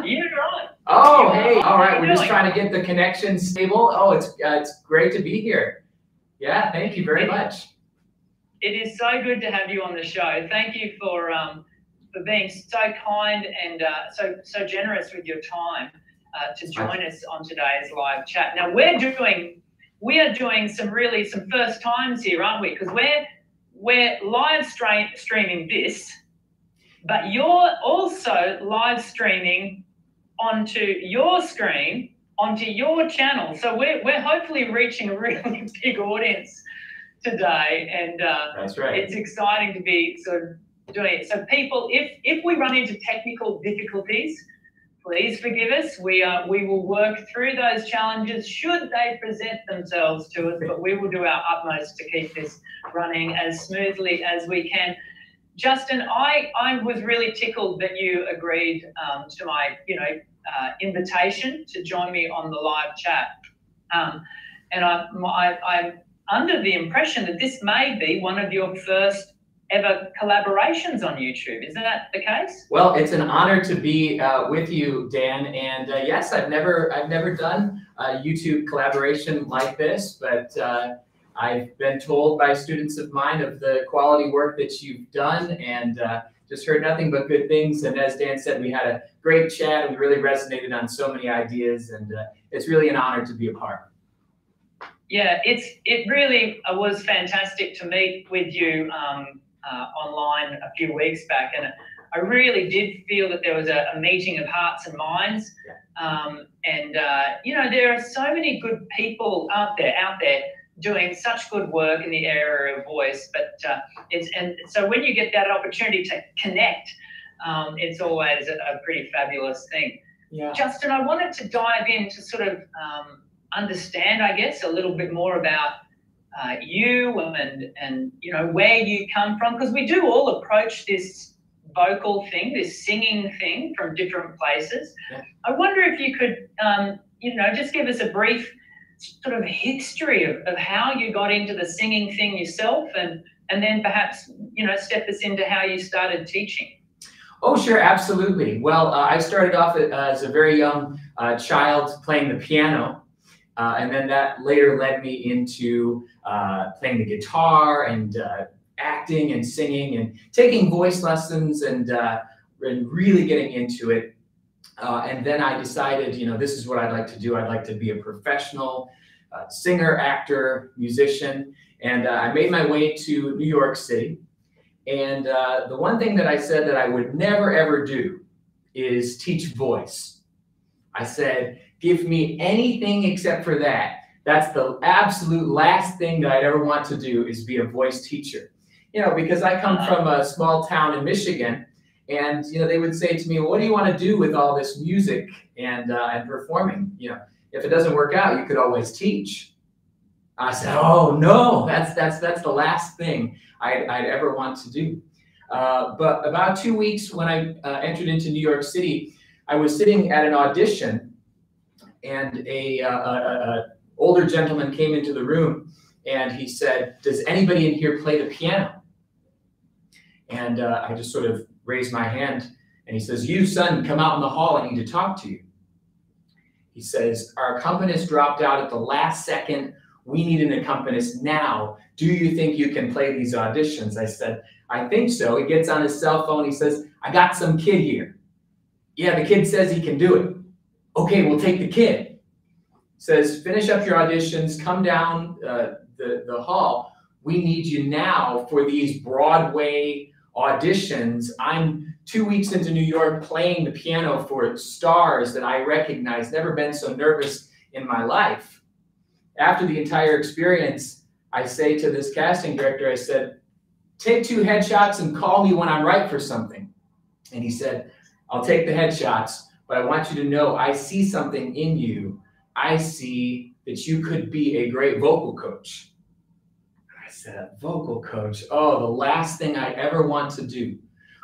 You're right. Oh, hey, all right. We're just trying to get the connection stable. Oh, it's great to be here. Yeah, thank you very much. It is so good to have you on the show. Thank you for being so kind and so generous with your time to join us on today's live chat. Now we are doing some first times here, aren't we? Because we're live streaming this, but you're also live streaming onto your screen, onto your channel. So we're hopefully reaching a really big audience today, and that's right. It's exciting to be sort of doing it. So people, if we run into technical difficulties, please forgive us. We will work through those challenges should they present themselves to us, but we will do our utmost to keep this running as smoothly as we can. Justin, I was really tickled that you agreed to my invitation to join me on the live chat, and I'm under the impression that this may be one of your first ever collaborations on YouTube. Isn't that the case? Well, it's an honor to be with you, Dan. And yes, I've never done a YouTube collaboration like this, but I've been told by students of mine of the quality work that you've done, and just heard nothing but good things. And as Dan said, we had a great chat and we really resonated on so many ideas, and it's really an honor to be a part. Yeah, it really was fantastic to meet with you online a few weeks back, and I really did feel that there was a meeting of hearts and minds. There are so many good people out there doing such good work in the area of voice, but so when you get that opportunity to connect, it's always a pretty fabulous thing. Yeah. Justin, I wanted to dive in to sort of understand, I guess, a little bit more about you and where you come from, because we do all approach this vocal thing, this singing thing, from different places. Yeah. I wonder if you could just give us a brief sort of history of how you got into the singing thing yourself, and then perhaps step us into how you started teaching. Oh, sure, absolutely. Well, I started off as a very young child playing the piano. And then that later led me into playing the guitar and acting and singing and taking voice lessons and really getting into it. And then I decided, this is what I'd like to do. I'd like to be a professional singer, actor, musician. And I made my way to New York City. And the one thing that I said that I would never, ever do is teach voice. I said, give me anything except for that. That's the absolute last thing that I'd ever want to do, is be a voice teacher. Because I come from a small town in Michigan, and they would say to me, well, what do you want to do with all this music and performing? If it doesn't work out, you could always teach. I said, oh no, that's the last thing I'd ever want to do. But about 2 weeks when I entered into New York City, I was sitting at an audition, and a older gentleman came into the room, and he said, does anybody in here play the piano? And I just sort of raised my hand, and he says, you, son, come out in the hall. I need to talk to you. He says, our accompanist dropped out at the last second. We need an accompanist now. Do you think you can play these auditions? I said, I think so. He gets on his cell phone. He says, I got some kid here. Yeah, the kid says he can do it. Okay, we'll take the kid. Says, finish up your auditions, come down the hall. We need you now for these Broadway auditions. I'm 2 weeks into New York playing the piano for stars that I recognize. Never been so nervous in my life. After the entire experience, I say to this casting director, I said, take 2 headshots and call me when I'm right for something. And he said, I'll take the headshots, but I want you to know I see something in you. I see that you could be a great vocal coach. I said, a vocal coach? Oh, the last thing I ever want to do.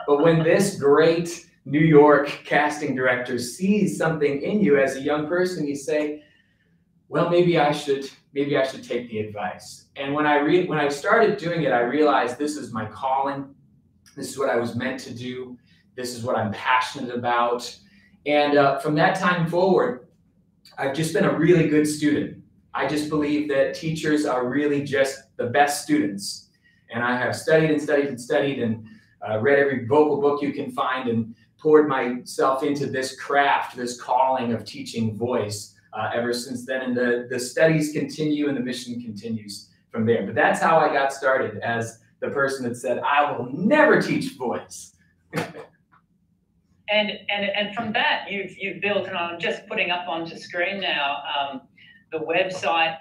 But when this great New York casting director sees something in you as a young person, you say, well, maybe I should take the advice. And when I started doing it, I realized this is my calling. This is what I was meant to do. This is what I'm passionate about. And from that time forward, I've just been a really good student. I just believe that teachers are really just the best students. And I have studied and studied and studied and read every vocal book you can find and poured myself into this craft, this calling of teaching voice ever since then. And the studies continue and the mission continues from there. But that's how I got started, as the person that said, I will never teach voice. And from that, you've built, and I'm just putting up onto screen now, the website,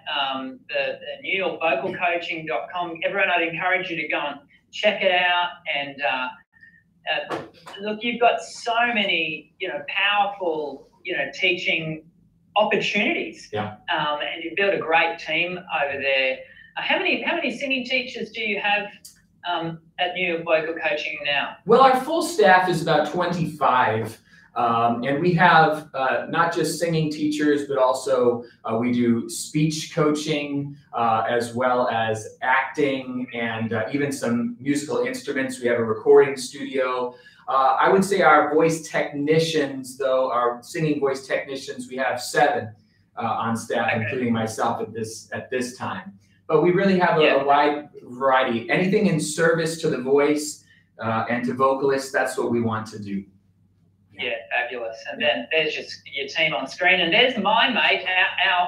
the NewYorkVocalCoaching.com. Everyone, I'd encourage you to go and check it out. And look, you've got so many, powerful, teaching opportunities. Yeah. And you've built a great team over there. How many singing teachers do you have at New York Vocal Coaching now? Well, our full staff is about 25. And we have not just singing teachers, but also we do speech coaching, as well as acting, and even some musical instruments. We have a recording studio. I would say our voice technicians, though, our singing voice technicians, we have 7 on staff, including myself at this time. But we really have a wide variety. Anything in service to the voice and to vocalists, that's what we want to do. Yeah, fabulous. And then there's just your team on screen, and there's my mate,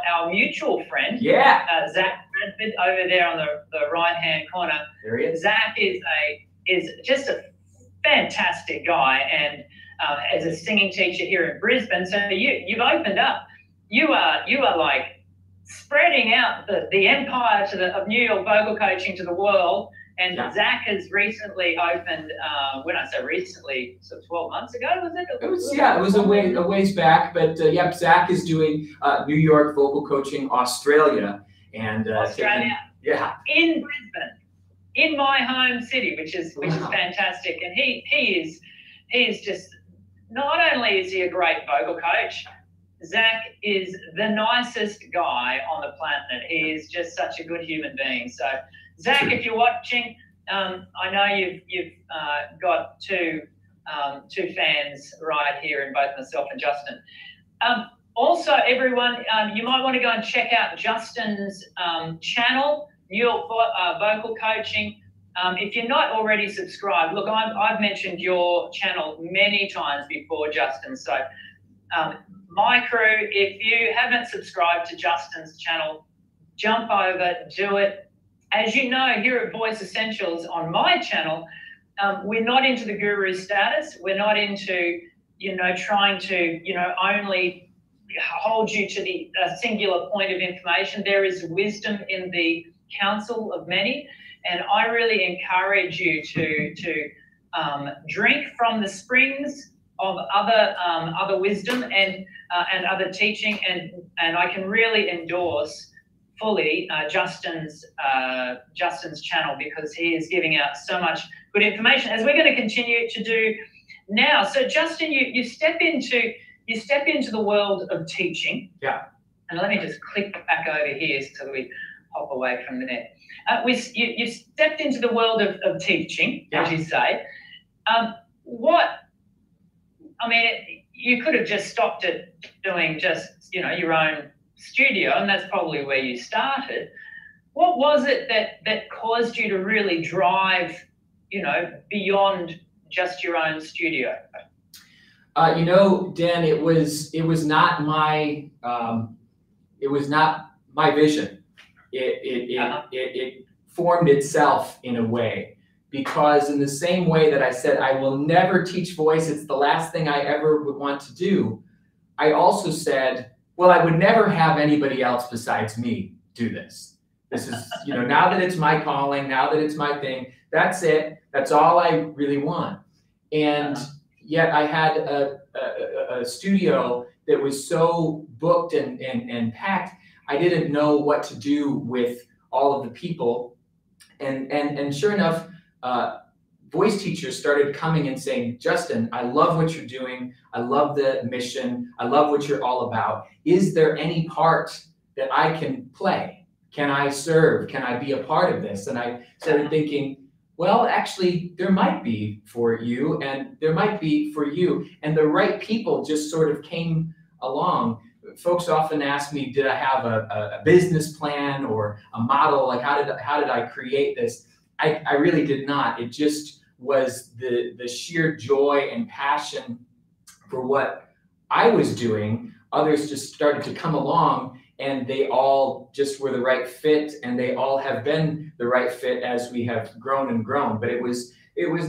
our mutual friend, Zach Bradford, over there on the right-hand corner. There he is. Zach is just a fantastic guy, and as a singing teacher here in Brisbane, so you've opened up. You are like spreading out the empire of New York Vocal Coaching to the world. And Zach has recently opened, when I say recently, so 12 months ago, was it? It was a ways back, but Zach is doing New York Vocal Coaching Australia. And Australia? In Brisbane, in my home city, which is fantastic. And he is just, not only is he a great vocal coach, Zach is the nicest guy on the planet. He is just such a good human being. So, Zach, if you're watching, I know you've got two fans right here in both myself and Justin. Also, everyone, you might want to go and check out Justin's channel, New York Vocal Coaching. If you're not already subscribed, look, I've mentioned your channel many times before, Justin. So, my crew, if you haven't subscribed to Justin's channel, jump over, do it. As you know, here at Voice Essentials on my channel, we're not into the guru status. We're not into, trying to, only hold you to the singular point of information. There is wisdom in the counsel of many, and I really encourage you to drink from the springs of other wisdom and other teaching, and I can really endorse fully Justin's channel, because he is giving out so much good information, as we're going to continue to do now. So Justin, you step into the world of teaching. Yeah. And let me just click back over here so we hop away from there. You stepped into the world of teaching, as you say. You could have just stopped at doing just your own studio, and that's probably where you started. What was it that caused you to really drive, beyond just your own studio? Dan, it was not my vision. It formed itself in a way, because in the same way that I said I will never teach voice, it's the last thing I ever would want to do, I also said, well, I would never have anybody else besides me do this. This is, now that it's my calling, now that it's my thing, that's it. That's all I really want. And yet I had a studio that was so booked and packed, I didn't know what to do with all of the people. And sure enough, voice teachers started coming and saying, Justin, I love what you're doing. I love the mission. I love what you're all about. Is there any part that I can play? Can I serve? Can I be a part of this? And I started thinking, Well, actually, there might be for you, and there might be for you, and the right people just sort of came along. Folks often ask me, did I have a business plan or a model? Like, how did I create this? I really did not. It just was the sheer joy and passion for what I was doing. Others just started to come along, and they all just were the right fit, and they all have been the right fit as we have grown and grown. But it was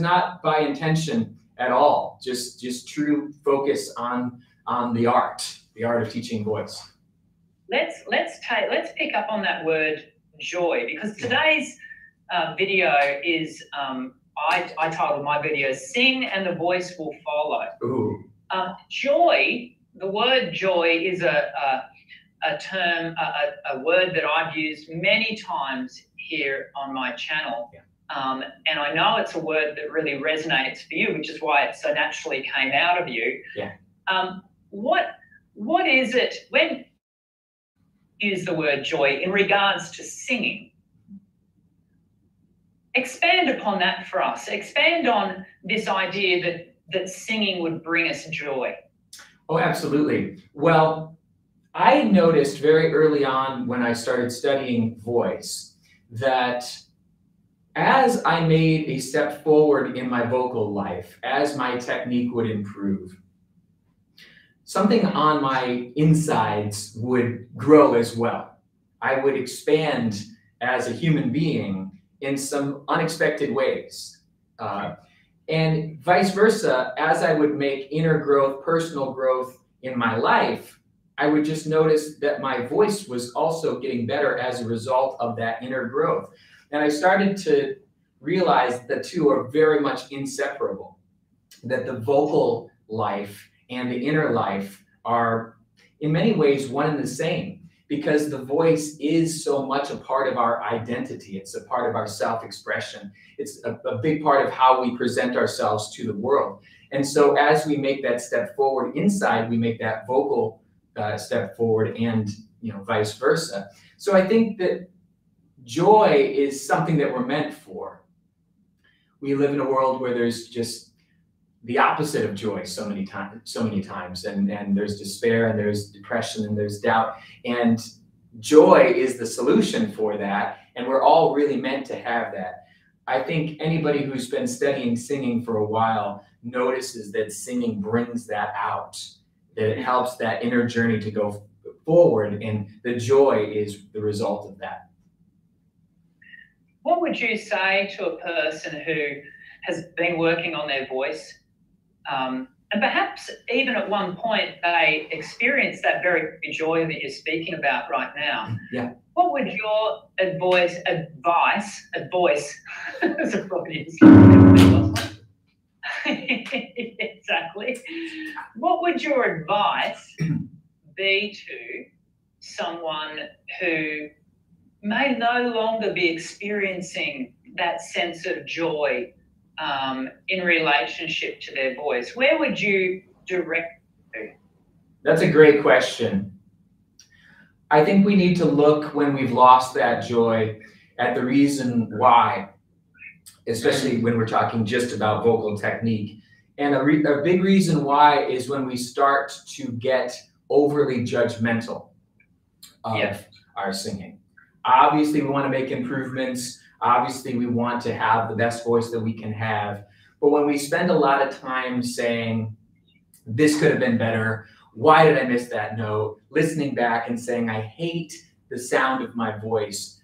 not by intention at all. Just true focus on the art of teaching voice. Let's pick up on that word joy, because today's video is I titled my video "Sing and the Voice Will Follow." Ooh. Joy. The word joy is a term, a word that I've used many times here on my channel. Yeah. And I know it's a word that really resonates for you, which is why it so naturally came out of you. Yeah. What is it when you use the word joy in regards to singing? Expand upon that for us. Expand on this idea that singing would bring us joy. Oh, absolutely. Well, I noticed very early on when I started studying voice that as I made a step forward in my vocal life, as my technique would improve, something on my insides would grow as well. I would expand as a human being in some unexpected ways. And vice versa, as I would make inner growth, personal growth in my life, I would just notice that my voice was also getting better as a result of that inner growth. And I started to realize the two are very much inseparable, that the vocal life and the inner life are in many ways one and the same, because the voice is so much a part of our identity. It's a part of our self-expression. It's a big part of how we present ourselves to the world. And so as we make that step forward inside, we make that vocal step forward, and vice versa. So I think that joy is something that we're meant for. We live in a world where there's just the opposite of joy so many times, and there's despair, and there's depression, and there's doubt. And joy is the solution for that, and we're all really meant to have that. I think anybody who's been studying singing for a while notices that singing brings that out, that it helps that inner journey to go forward, and the joy is the result of that. What would you say to a person who has been working on their voice, and perhaps even at one point they experienced that very joy that you're speaking about right now? Yeah. What would your advice, exactly. What would your advice be to someone who may no longer be experiencing that sense of joy in relationship to their voice? Where would you direct them? That's a great question. I think we need to look, when we've lost that joy, at the reason why, especially when we're talking just about vocal technique. And a big reason why is when we start to get overly judgmental of our singing. Obviously, we want to make improvements. Obviously, we want to have the best voice that we can have. But when we spend a lot of time saying, this could have been better, why did I miss that note? Listening back and saying, I hate the sound of my voice.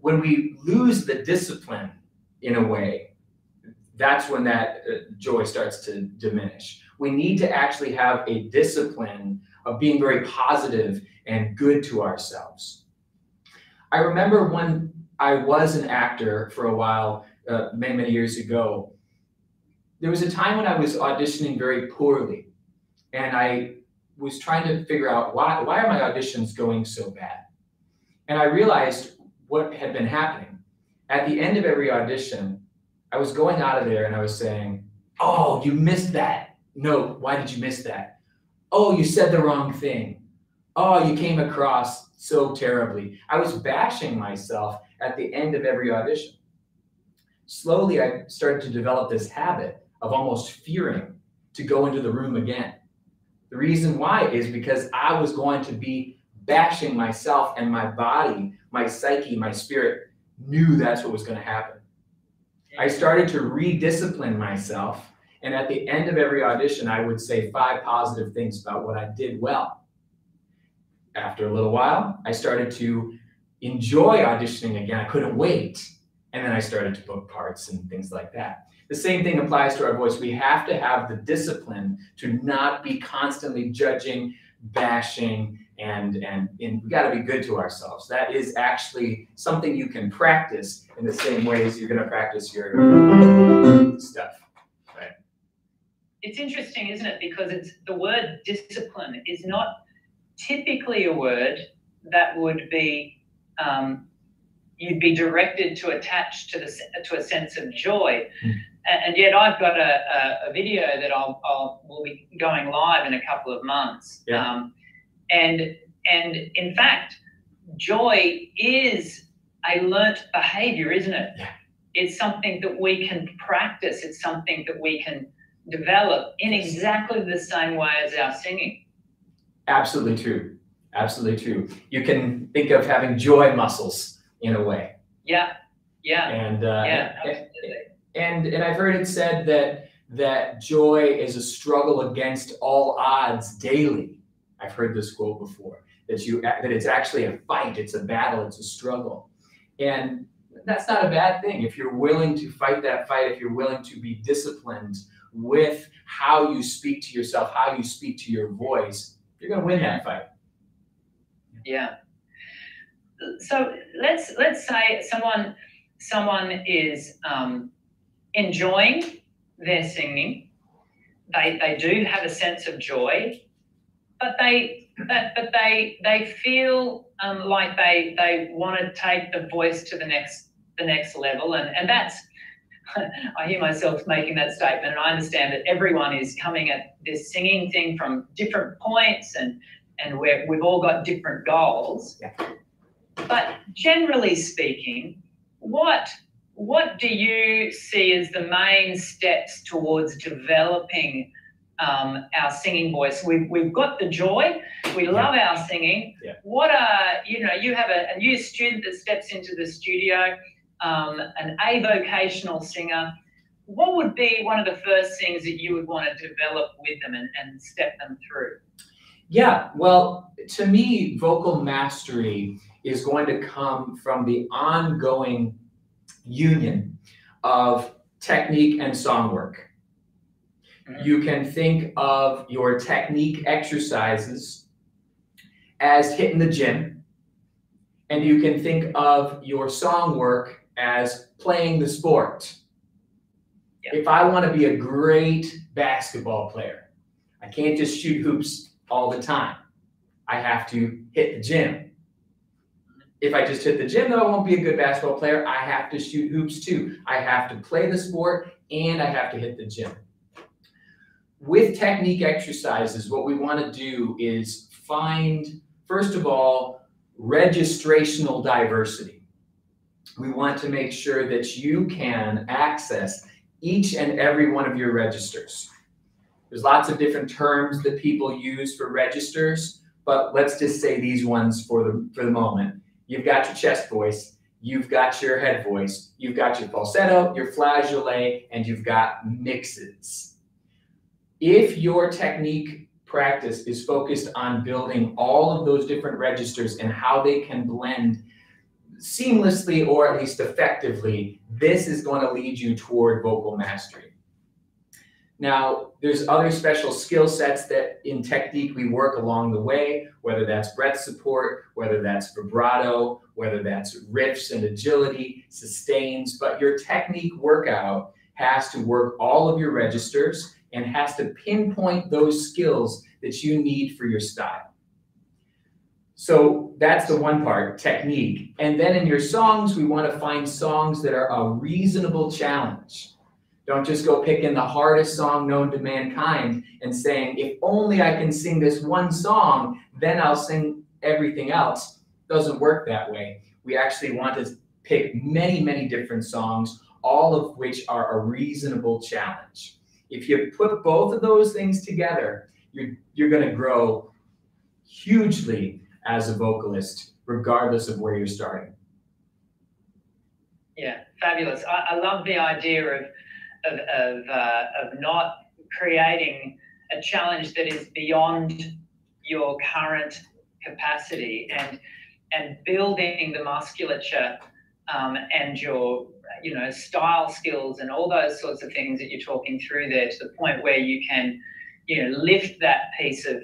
When we lose the discipline, in a way, that's when that joy starts to diminish. We need to actually have a discipline of being very positive and good to ourselves. I remember when I was an actor for a while, many years ago, there was a time when I was auditioning very poorly. And I was trying to figure out why are my auditions going so bad? And I realized what had been happening. At the end of every audition, I was going out of there and I was saying, oh, you missed that note. Why did you miss that? Oh, you said the wrong thing. Oh, you came across so terribly. I was bashing myself at the end of every audition. slowly I started to develop this habit of almost fearing to go into the room again. The reason why is because I was going to be bashing myself, and my body, my psyche, my spirit knew that's what was going to happen. I started to rediscipline myself, and at the end of every audition, I would say 5 positive things about what I did well. After a little while, I started to enjoy auditioning again. I couldn't wait. And then I started to book parts and things like that. The same thing applies to our voice. We have to have the discipline to not be constantly judging, bashing, and we got to be good to ourselves. That is actually something you can practice in the same way as you're going to practice your stuff. Right? It's interesting, isn't it? Because the word discipline is not typically a word that would be you'd be directed to attach to a sense of joy. And yet I've got a video that will be going live in a couple of months. Yeah. And in fact, joy is a learnt behavior, isn't it? Yeah. It's something that we can practice. It's something that we can develop in exactly the same way as our singing. Absolutely true. Absolutely true. You can think of having joy muscles in a way. Yeah. Yeah. And absolutely. And I've heard it said that joy is a struggle against all odds daily. I've heard this quote before, that it's actually a fight, it's a battle, it's a struggle. And that's not a bad thing. If you're willing to fight that fight, if you're willing to be disciplined with how you speak to yourself, how you speak to your voice, you're going to win that fight. Yeah. So let's say someone is enjoying their singing. They do have a sense of joy, but they feel like they want to take the voice to the next level, and that's I hear myself making that statement, and I understand that everyone is coming at this singing thing from different points, and we've all got different goals. Yeah. But generally speaking, what do you see as the main steps towards developing our singing voice? We've got the joy. We love our singing. Yeah. What are, you have a new student that steps into the studio, an avocational singer. What would be one of the first things that you would want to develop with them and step them through? Yeah, well, to me, vocal mastery is going to come from the ongoing union of technique and song work. Mm-hmm. You can think of your technique exercises as hitting the gym, and you can think of your song work as playing the sport. Yeah. If I want to be a great basketball player, I can't just shoot hoops all the time. I have to hit the gym. If I just hit the gym, though, I won't be a good basketball player. I have to shoot hoops too. I have to play the sport and I have to hit the gym. With technique exercises, what we want to do is find, first of all, registrational diversity. We want to make sure that you can access each and every one of your registers. There's lots of different terms that people use for registers, but let's just say these ones for the moment. You've got your chest voice, you've got your head voice, you've got your falsetto, your flageolet, and you've got mixes. If your technique practice is focused on building all of those different registers and how they can blend seamlessly or at least effectively, this is going to lead you toward vocal mastery. Now, there's other special skill sets that in technique we work along the way, whether that's breath support, whether that's vibrato, whether that's riffs and agility, sustains, but your technique workout has to work all of your registers and has to pinpoint those skills that you need for your style. So that's the one part, technique. And then in your songs, we want to find songs that are a reasonable challenge. Don't just go picking the hardest song known to mankind and saying, if only I can sing this one song, then I'll sing everything else. Doesn't work that way. We actually want to pick many, many different songs, all of which are a reasonable challenge. If you put both of those things together, you're going to grow hugely as a vocalist, regardless of where you're starting. Yeah, fabulous. I love the idea of not creating a challenge that is beyond your current capacity, and building the musculature and your style skills and all those sorts of things that you're talking through there, to the point where you can lift that piece of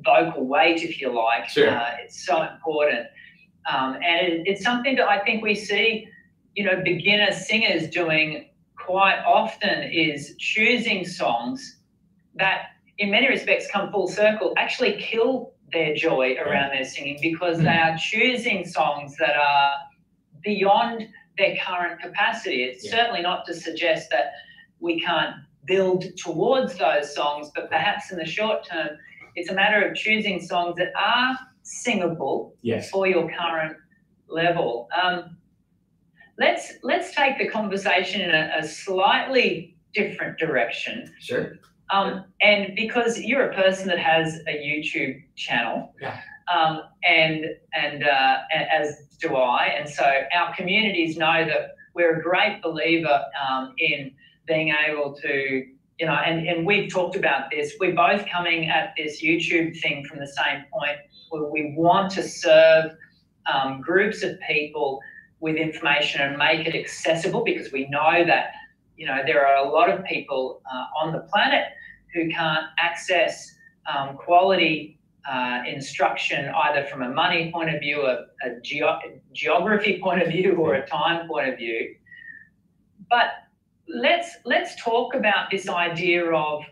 vocal weight, if you like. Sure. It's so important, and it's something that I think we see beginner singers doing quite often, is choosing songs that in many respects come full circle, actually kill their joy around their singing, because they are choosing songs that are beyond their current capacity. It's certainly not to suggest that we can't build towards those songs, but perhaps in the short term, it's a matter of choosing songs that are singable for your current level. Let's take the conversation in a slightly different direction. Sure. And because you're a person that has a YouTube channel, and as do I, and so our communities know that we're a great believer in being able to, and we've talked about this, we're both coming at this YouTube thing from the same point, where we want to serve groups of people with information and make it accessible, because we know that there are a lot of people on the planet who can't access quality instruction, either from a money point of view, a geography point of view, or a time point of view. But let's talk about this idea of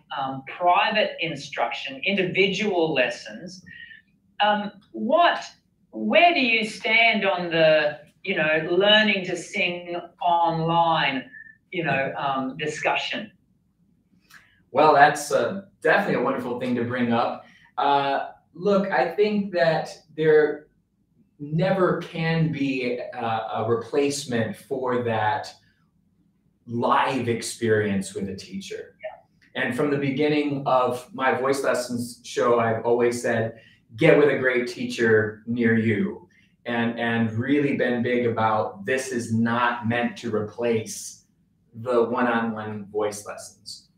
private instruction, individual lessons. Where do you stand on the learning to sing online discussion? Well, that's definitely a wonderful thing to bring up. Look, I think that there never can be a replacement for that live experience with a teacher. And from the beginning of my voice lessons show, I've always said, get with a great teacher near you, and really been big about, this is not meant to replace the one-on-one voice lessons.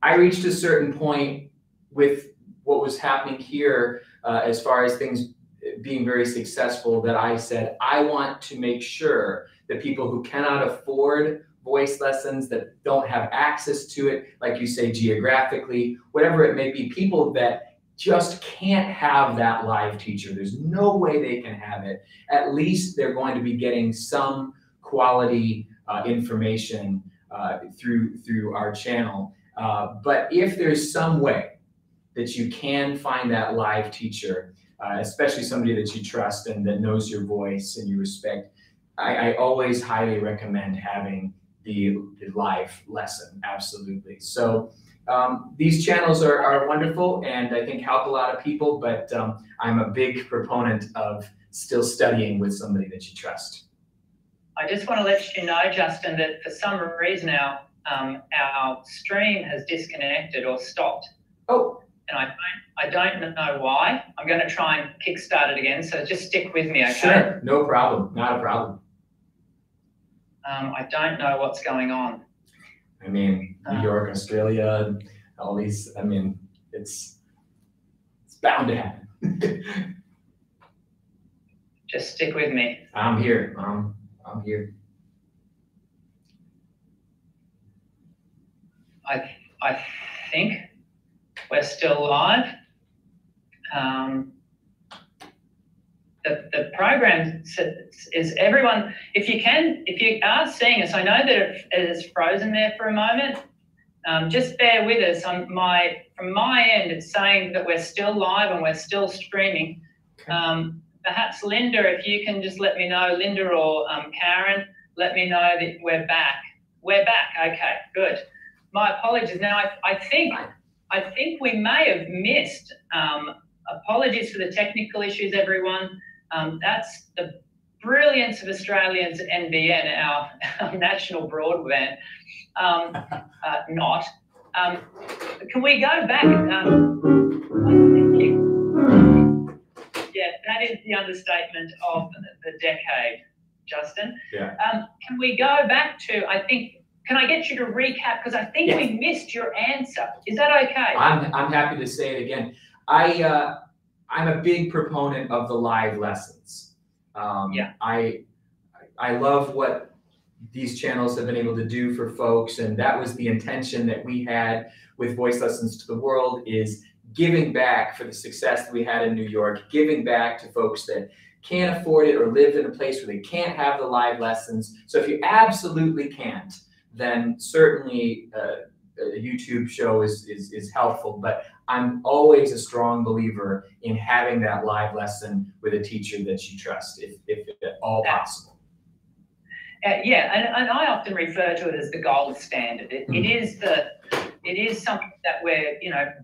I reached a certain point with what was happening here as far as things being very successful, that I said, I want to make sure that people who cannot afford voice lessons, that don't have access to it, like you say, geographically, whatever it may be, people that just can't have that live teacher, there's no way they can have it, at least they're going to be getting some quality information through our channel. But if there's some way that you can find that live teacher, especially somebody that you trust and that knows your voice and you respect, I always highly recommend having the live lesson, absolutely. So these channels are wonderful, and I think help a lot of people, but I'm a big proponent of still studying with somebody that you trust. I just want to let you know, Justin, that for some reason our stream has disconnected or stopped. Oh. And I don't know why. I'm going to try and kickstart it again, so just stick with me, okay? Sure, no problem, not a problem. I don't know what's going on. I mean, New York, Australia, all these, I mean, it's bound to happen. Just stick with me. I'm here, I'm here. I think we're still live. The program is everyone, if you are seeing us, I know that it is frozen there for a moment. Just bear with us. From my end, it's saying that we're still live and we're still streaming. Perhaps Linda, if you can just let me know, Linda or Karen, let me know that we're back. We're back, okay, good. My apologies. Now, I think we may have missed, apologies for the technical issues, everyone. That's the brilliance of Australians at NBN, our national broadband, not. Can we go back? Yeah, that is the understatement of the decade, Justin. Yeah. Can we go back to, I think, can I get you to recap? Because I think we missed your answer. Is that okay? I'm happy to say it again. I'm a big proponent of the live lessons. I love what these channels have been able to do for folks, and that was the intention that we had with Voice Lessons to the World, is giving back for the success that we had in New York, giving back to folks that can't afford it or live in a place where they can't have the live lessons. So if you absolutely can't, then certainly a YouTube show is helpful. But I'm always a strong believer in having that live lesson with a teacher that you trust, if at all possible. Yeah, and I often refer to it as the gold standard. It is something that we're,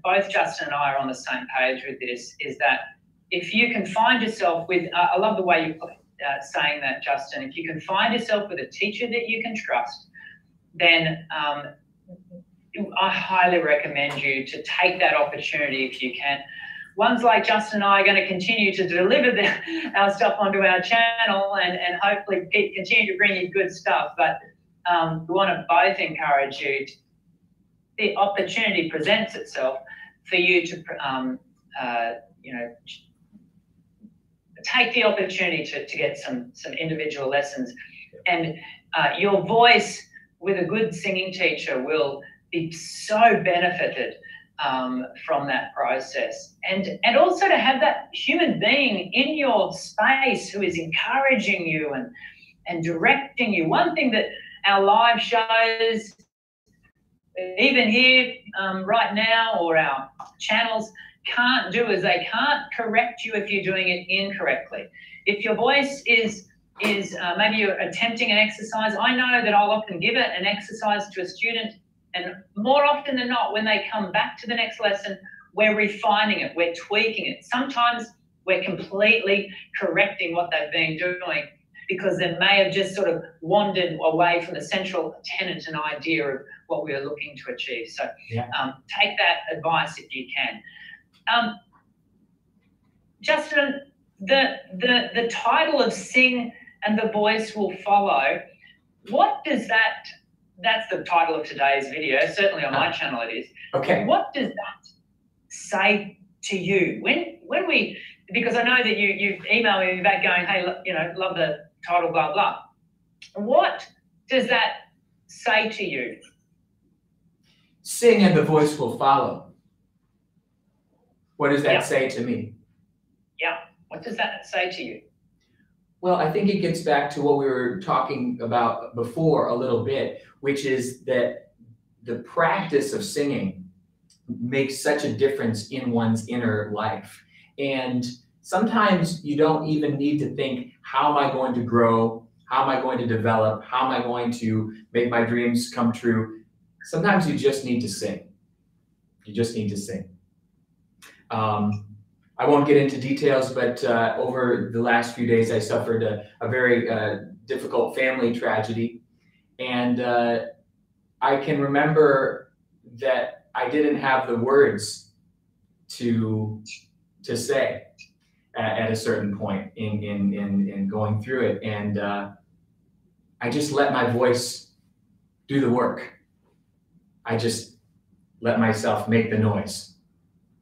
both Justin and I are on the same page with this, is that if you can find yourself with, I love the way you're saying that, Justin, if you can find yourself with a teacher that you can trust, then I highly recommend you to take that opportunity if you can. Ones like Justin and I are going to continue to deliver our stuff onto our channel and hopefully continue to bring you good stuff. But we want to both encourage you. The opportunity presents itself for you to, take the opportunity to get some individual lessons. And your voice with a good singing teacher will be so benefited from that process, and also to have that human being in your space who is encouraging you and directing you. One thing that our live shows, even here right now, or our channels can't do, is they can't correct you if you're doing it incorrectly. If your voice is maybe you're attempting an exercise, I know that I'll often give an exercise to a student, and more often than not, when they come back to the next lesson, we're refining it, we're tweaking it. Sometimes we're completely correcting what they've been doing because they may have just sort of wandered away from the central tenet and idea of what we are looking to achieve. So take that advice if you can. Justin, the title of Sing and the Voice Will Follow, what does that, that's the title of today's video, certainly on my channel it is. Okay. What does that say to you? When we, because I know that you emailed me back going, hey, love the title, blah, blah. What does that say to you? Sing and the voice will follow. What does that say to me? Yeah, what does that say to you? Well, I think it gets back to what we were talking about before a little bit, which is that the practice of singing makes such a difference in one's inner life. And sometimes you don't even need to think, how am I going to grow? How am I going to develop? How am I going to make my dreams come true? Sometimes you just need to sing. You just need to sing. I won't get into details, but over the last few days, I suffered a very difficult family tragedy. And I can remember that I didn't have the words to say at a certain point in going through it. And I just let my voice do the work. I just let myself make the noise,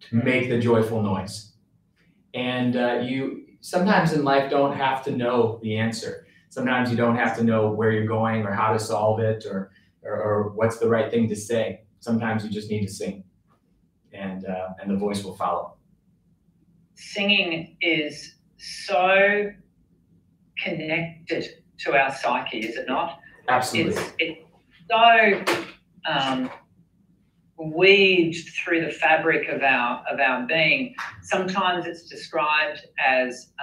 to make the joyful noise. And you sometimes in life don't have to know the answer. Sometimes you don't have to know where you're going or how to solve it or what's the right thing to say. Sometimes you just need to sing, and the voice will follow. Singing is so connected to our psyche, is it not? Absolutely. It's so weaved through the fabric of our being. Sometimes it's described as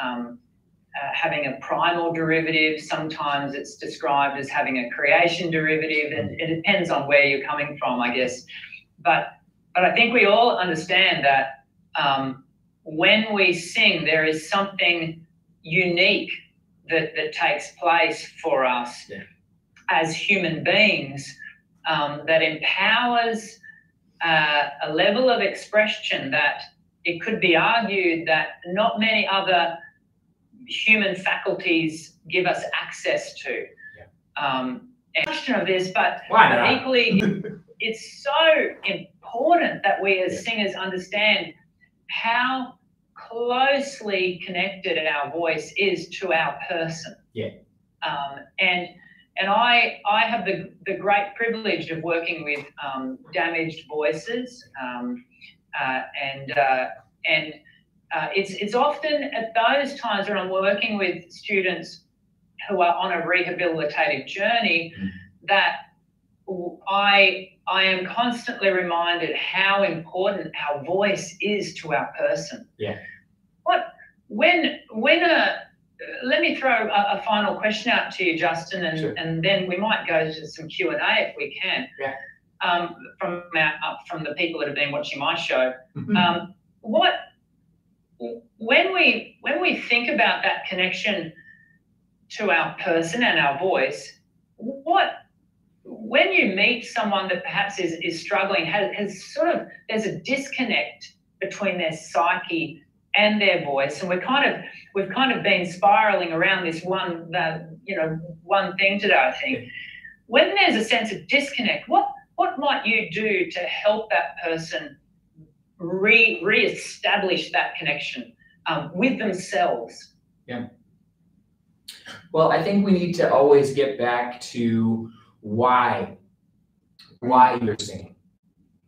having a primal derivative. Sometimes it's described as having a creation derivative, and it depends on where you're coming from, I guess. But I think we all understand that when we sing, there is something unique that takes place for us as human beings that empowers a level of expression that it could be argued that not many other human faculties give us access to. And question of this, but equally, it's so important that we as singers understand how closely connected our voice is to our person. And I have the great privilege of working with damaged voices, it's often at those times when I'm working with students who are on a rehabilitative journey that I am constantly reminded how important our voice is to our person. Let me throw a final question out to you, Justin, and then we might go to some Q&A if we can, from the people that have been watching my show. When we think about that connection to our person and our voice, when you meet someone that perhaps is struggling, there's a disconnect between their psyche and their voice, and we've kind of been spiraling around this one thing today, I think. When there's a sense of disconnect, what might you do to help that person re-establish that connection with themselves? Well, I think we need to always get back to why you're singing,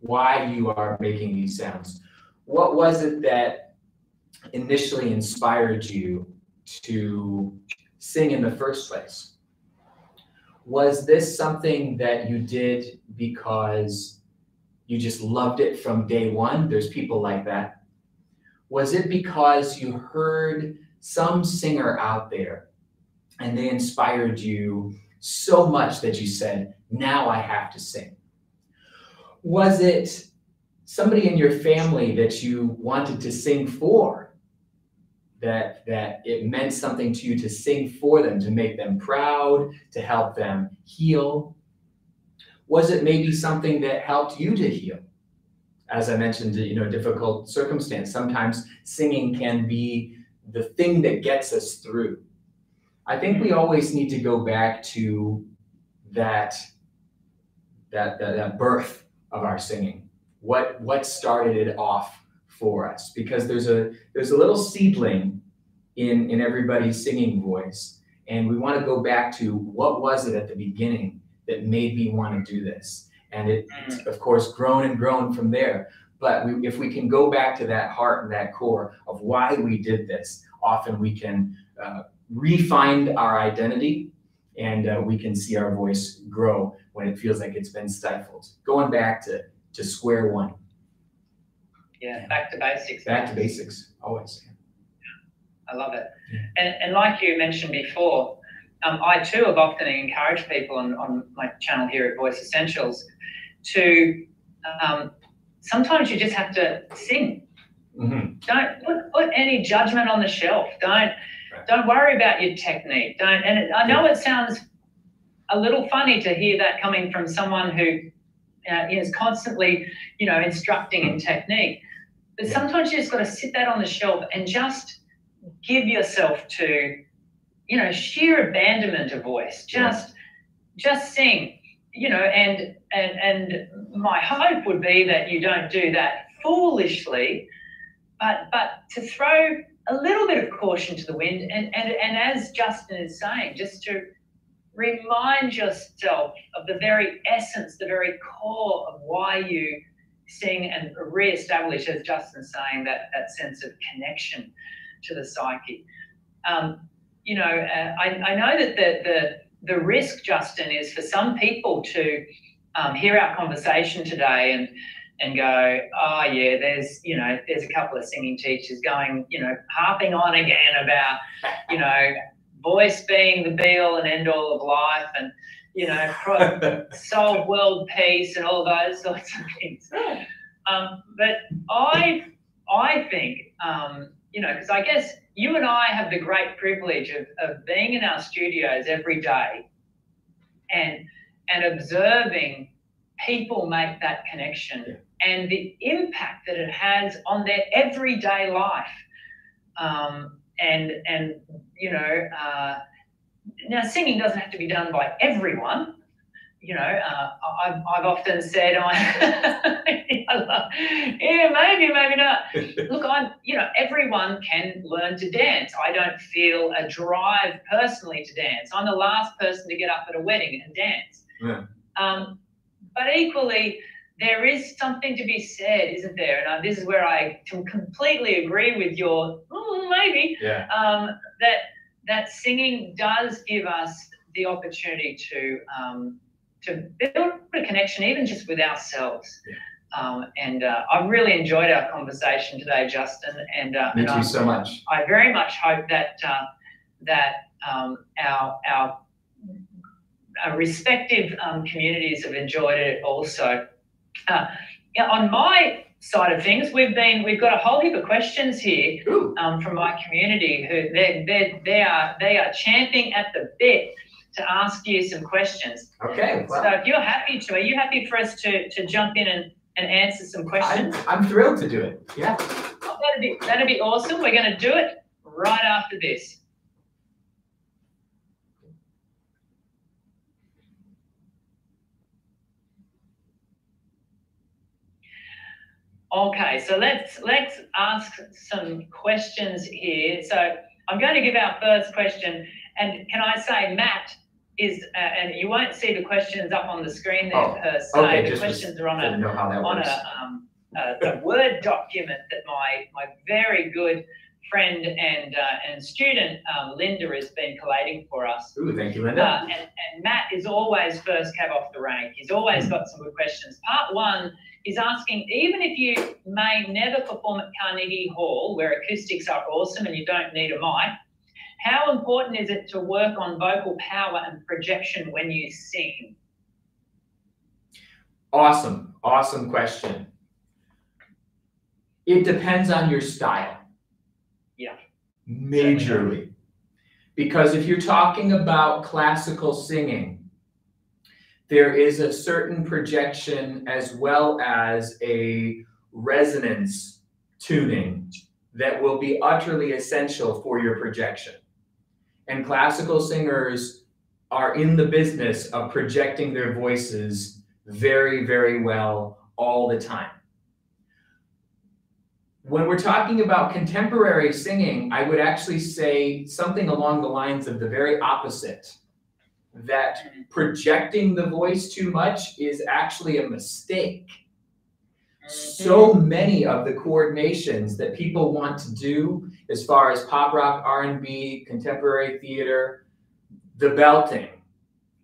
why you are making these sounds. What was it that initially inspired you to sing in the first place? Was this something that you did because you just loved it from day one? There's people like that. Was it because you heard some singer out there and they inspired you so much that you said, now I have to sing? Was it somebody in your family that you wanted to sing for, that it meant something to you to sing for them, to make them proud, to help them heal? Was it maybe something that helped you to heal? As I mentioned, difficult circumstance. Sometimes singing can be the thing that gets us through. I think we always need to go back to that birth of our singing. What started it off for us? Because there's a little seedling in everybody's singing voice, and we want to go back to what was it at the beginning that made me want to do this, and it's of course grown and grown from there. But if we can go back to that heart and that core of why we did this, often we can re-find our identity, and we can see our voice grow when it feels like it's been stifled. Going back to square one. Back to basics. Back to basics, always. I love it. And like you mentioned before, I too have often encouraged people on my channel here at Voice Essentials to sometimes you just have to sing. Don't put any judgment on the shelf. Don't worry about your technique. And I know it sounds a little funny to hear that coming from someone who is constantly, instructing in technique. But sometimes you just got to sit that on the shelf and just give yourself to, sheer abandonment of voice. Just sing, and my hope would be that you don't do that foolishly, but to throw a little bit of caution to the wind, and as Justin is saying, just to remind yourself of the very essence, the very core of why you sing, and re-establish, as Justin's saying, that sense of connection to the psyche. I know that the risk, Justin, is for some people to hear our conversation today and go, oh yeah, there's a couple of singing teachers going, harping on again about, voice being the be all and end all of life, and solve world peace and all those sorts of things. But I think, because I guess, you and I have the great privilege of being in our studios every day and observing people make that connection and the impact that it has on their everyday life. And you know, now singing doesn't have to be done by everyone. You know, I've often said, yeah, maybe not. Look, you know, everyone can learn to dance. I don't feel a drive personally to dance. I'm the last person to get up at a wedding and dance. Yeah. But equally, there is something to be said, isn't there? And this is where I can completely agree with your maybe. Yeah. That singing does give us the opportunity to build a connection, even just with ourselves. Yeah. I've really enjoyed our conversation today, Justin. Me too, so much. I very much hope that our respective communities have enjoyed it also. On my side of things, we've got a whole heap of questions here from my community who they are champing at the bit to ask you some questions. Okay. Well, so if you're happy to, are you happy for us to jump in and answer some questions? I'm thrilled to do it. Yeah. Oh, that'd be awesome. We're going to do it right after this. Okay, so let's ask some questions here. So I'm going to give our first question, and can I say Matt is, and you won't see the questions up on the screen there per se. Okay, the questions are on a Word document that my very good friend and student Linda has been collating for us. Ooh, thank you, Linda. And Matt is always first cab off the rank. He's always got some good questions. Part one is asking, even if you may never perform at Carnegie Hall, where acoustics are awesome and you don't need a mic, how important is it to work on vocal power and projection when you sing? Awesome question. It depends on your style. Yeah. Majorly. Because if you're talking about classical singing, there is a certain projection as well as a resonance tuning that will be utterly essential for your projection. And classical singers are in the business of projecting their voices very, very well all the time. When we're talking about contemporary singing, I would actually say something along the lines of the very opposite. That projecting the voice too much is actually a mistake. So many of the coordinations that people want to do as far as pop rock, R&B, contemporary theater, the belting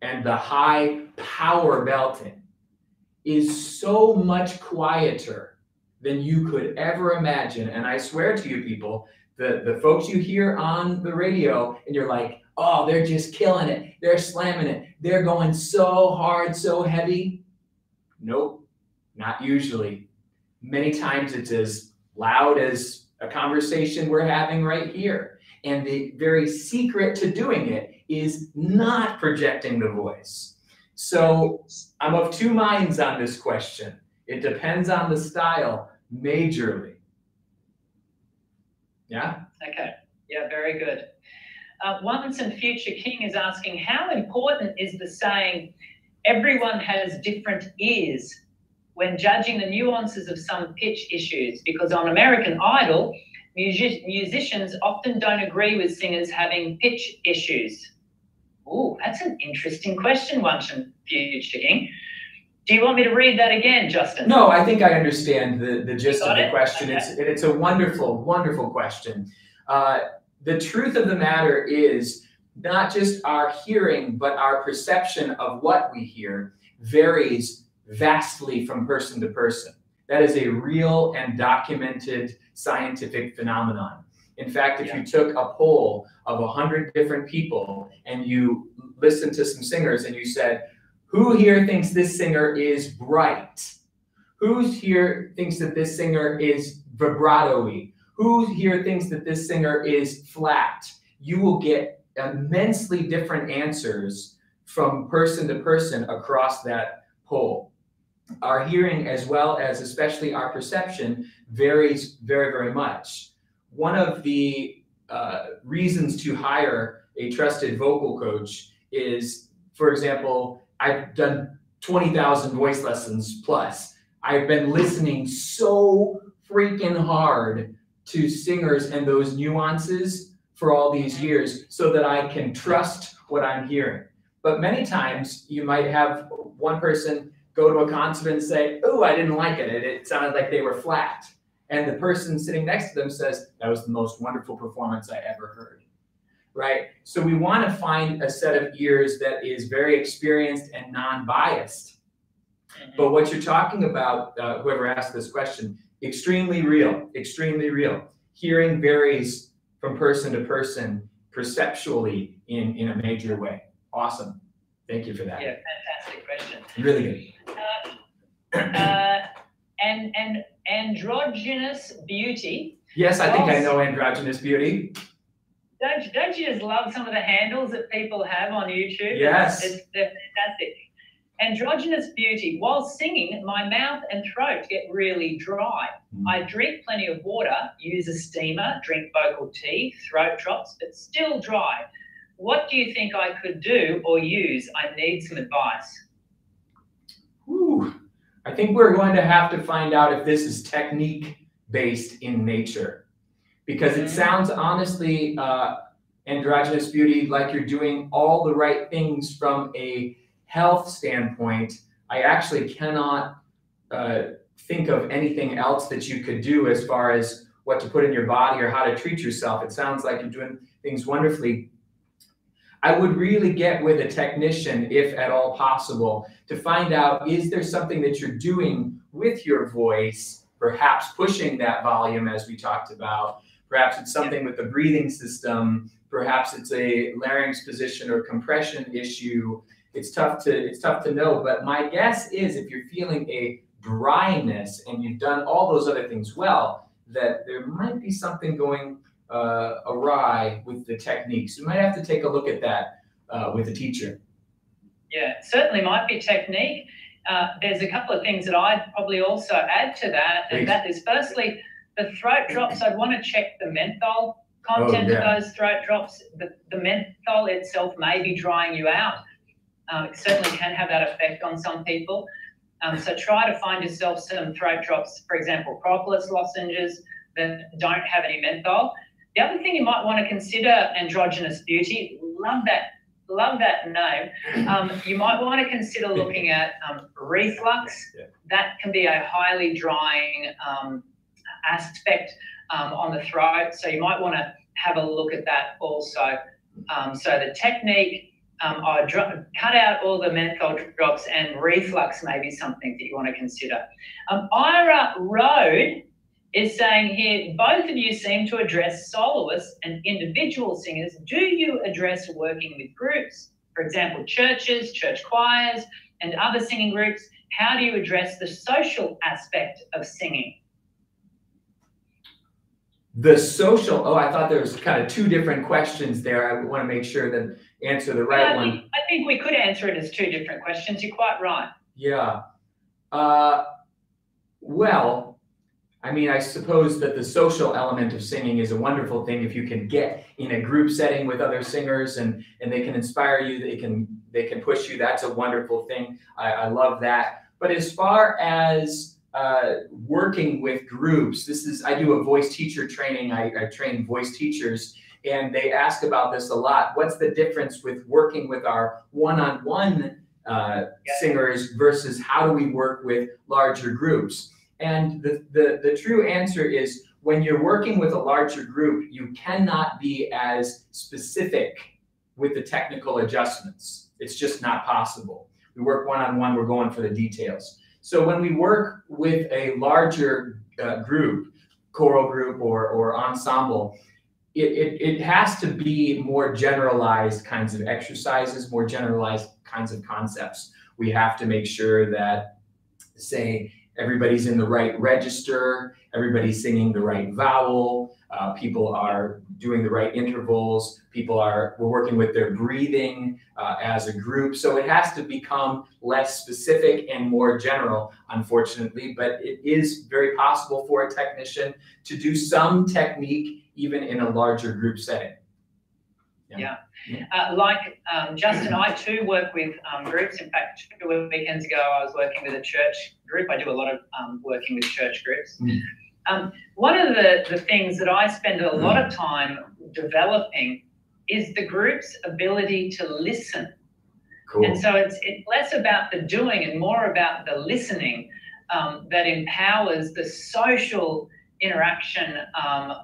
and the high power belting is so much quieter than you could ever imagine. And I swear to you people, the folks you hear on the radio and you're like, oh, they're just killing it. They're slamming it. They're going so hard, so heavy. Nope, not usually. Many times it's as loud as a conversation we're having right here. And the very secret to doing it is not projecting the voice. So I'm of two minds on this question. It depends on the style majorly. Yeah? Okay. Yeah, very good. Once and Future King is asking, how important is the saying, everyone has different ears, when judging the nuances of some pitch issues? Because on American Idol, musicians often don't agree with singers having pitch issues. Oh, that's an interesting question, Once and Future King. Do you want me to read that again, Justin? No, I think I understand the gist of the question. Okay. It's a wonderful, wonderful question. The truth of the matter is not just our hearing, but our perception of what we hear varies vastly from person to person. That is a real and documented scientific phenomenon. In fact, if you took a poll of 100 different people and you listened to some singers and you said, who here thinks this singer is bright? Who here thinks that this singer is vibrato-y? Who here thinks that this singer is flat? You will get immensely different answers from person to person across that poll. Our hearing, as well as especially our perception, varies very, very much. One of the reasons to hire a trusted vocal coach is, for example, I've done 20,000 voice lessons plus. I've been listening so freaking hard to singers and those nuances for all these years so that I can trust what I'm hearing. But many times you might have one person go to a concert and say, oh, I didn't like it. It sounded like they were flat. And the person sitting next to them says, that was the most wonderful performance I ever heard. Right? So we want to find a set of ears that is very experienced and non-biased. But what you're talking about, whoever asked this question, extremely real, extremely real. Hearing varies from person to person perceptually in a major way. Awesome. Thank you for that. Yeah, fantastic question. Really good. And androgynous beauty. Yes, I think I know androgynous beauty. Don't you just love some of the handles that people have on YouTube? Yes. They're fantastic. Androgynous beauty. While singing, my mouth and throat get really dry. I drink plenty of water, use a steamer, drink vocal tea, throat drops, but still dry. What do you think I could do or use? I need some advice. Ooh, I think we're going to have to find out if this is technique-based in nature. Because it sounds, honestly, androgynous beauty, like you're doing all the right things from a health standpoint. I actually cannot think of anything else that you could do as far as what to put in your body or how to treat yourself. It sounds like you're doing things wonderfully. I would really get with a technician, if at all possible, to find out, is there something that you're doing with your voice, perhaps pushing that volume as we talked about. Perhaps it's something with the breathing system. Perhaps it's a larynx position or compression issue. It's tough to know, but my guess is if you're feeling a dryness and you've done all those other things well, that there might be something going awry with the techniques. You might have to take a look at that with a teacher. Yeah, certainly might be technique. There's a couple of things that I'd probably also add to that, and that is firstly, the throat drops. I'd want to check the menthol content of those throat drops. The menthol itself may be drying you out. It certainly can have that effect on some people. So try to find yourself some throat drops, for example, propolis lozenges that don't have any menthol. The other thing you might want to consider, androgynous beauty, love that name. You might want to consider looking at reflux. That can be a highly drying aspect on the throat. So you might want to have a look at that also. So the technique, cut out all the menthol drops, and reflux may be something that you want to consider. Ira Road is saying here, both of you seem to address soloists and individual singers. Do you address working with groups? For example, churches, church choirs, and other singing groups. How do you address the social aspect of singing? The social, I thought there was kind of two different questions there. I want to make sure that answer the right one. I think we could answer it as two different questions. You're quite right. Yeah. Well, I mean, I suppose that the social element of singing is a wonderful thing if you can get in a group setting with other singers and they can inspire you, they can push you. That's a wonderful thing. I love that. But as far as working with groups, I do a voice teacher training. I train voice teachers, and they ask about this a lot. What's the difference with working with our one-on-one singers versus how do we work with larger groups? And the true answer is, when you're working with a larger group, you cannot be as specific with the technical adjustments. It's just not possible. We work one-on-one, we're going for the details. So when we work with a larger group, choral group or ensemble, it has to be more generalized kinds of exercises, more generalized kinds of concepts. We have to make sure that, say, everybody's in the right register, everybody's singing the right vowel, people are doing the right intervals, we're working with their breathing as a group. So it has to become less specific and more general, unfortunately, but it is very possible for a technician to do some technique even in a larger group setting. Justin, I too work with groups. In fact, 2 weekends ago, I was working with a church group. I do a lot of working with church groups. One of the things that I spend a lot of time developing is the group's ability to listen. Cool. And so it's less about the doing and more about the listening that empowers the social interaction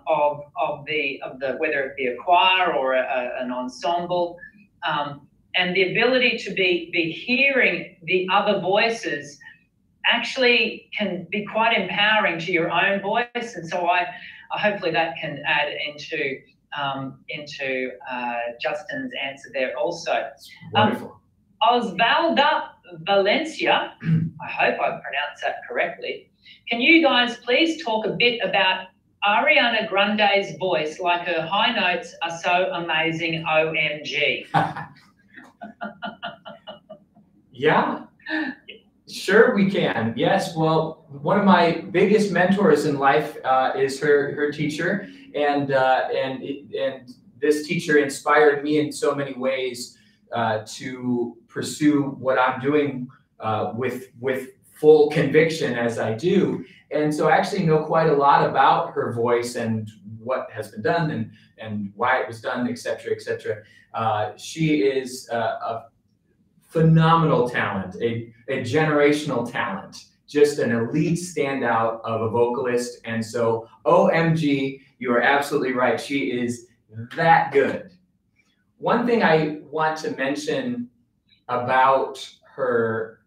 of the whether it be a choir or an ensemble, and the ability to be hearing the other voices actually can be quite empowering to your own voice. And so I hopefully that can add into Justin's answer there also. Wonderful. Osvalda Valencia, I hope I pronounced that correctly. Can you guys please talk a bit about Ariana Grande's voice? Like, her high notes are so amazing, OMG. Yeah, sure we can. Yes, well, one of my biggest mentors in life is her teacher, and this teacher inspired me in so many ways to pursue what I'm doing with full conviction as I do. And so I actually know quite a lot about her voice and what has been done and why it was done, et cetera, et cetera. She is a phenomenal talent, a generational talent, just an elite standout of a vocalist. And so OMG, you are absolutely right. She is that good. One thing I want to mention about her